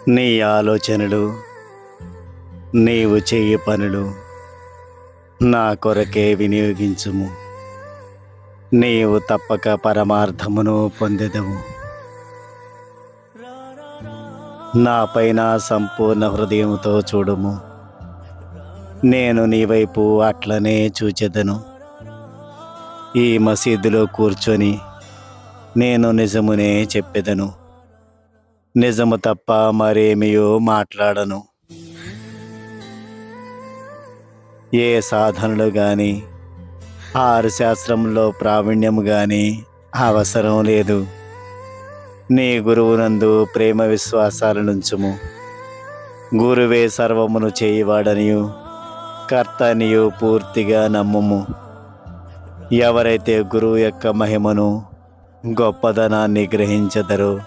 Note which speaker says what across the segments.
Speaker 1: నీ ఆలోచనలు, నీవు చెయ్యి పనులు నా కొరకే వినియోగించుము. నీవు తప్పక పరమార్థమును పొందెదవు. నాపైన సంపూర్ణ హృదయంతో చూడుము. నేను నీ వైపు అట్లనే చూచెదను. ఈ మసీదులో కూర్చొని నేను నిజమునే చెప్పెదను. నిజము తప్ప మరేమియో మాట్లాడను. ఏ సాధనలు గాని, ఆరు శాస్త్రంలో ప్రావీణ్యము గాని అవసరం లేదు. నీ గురువునందు ప్రేమ విశ్వాసాలనుంచుము. గురువే సర్వమును చేయువాడనియు కర్తనియు పూర్తిగా నమ్ముము. ఎవరైతే గురువు యొక్క మహిమను, గొప్పదనాన్ని గ్రహించెదరో,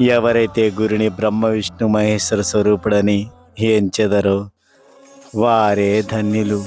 Speaker 1: ఎవరైతే గురుని బ్రహ్మ విష్ణు మహేశ్వర స్వరూపుడని ఎంచెదరో వారే ధన్యులు.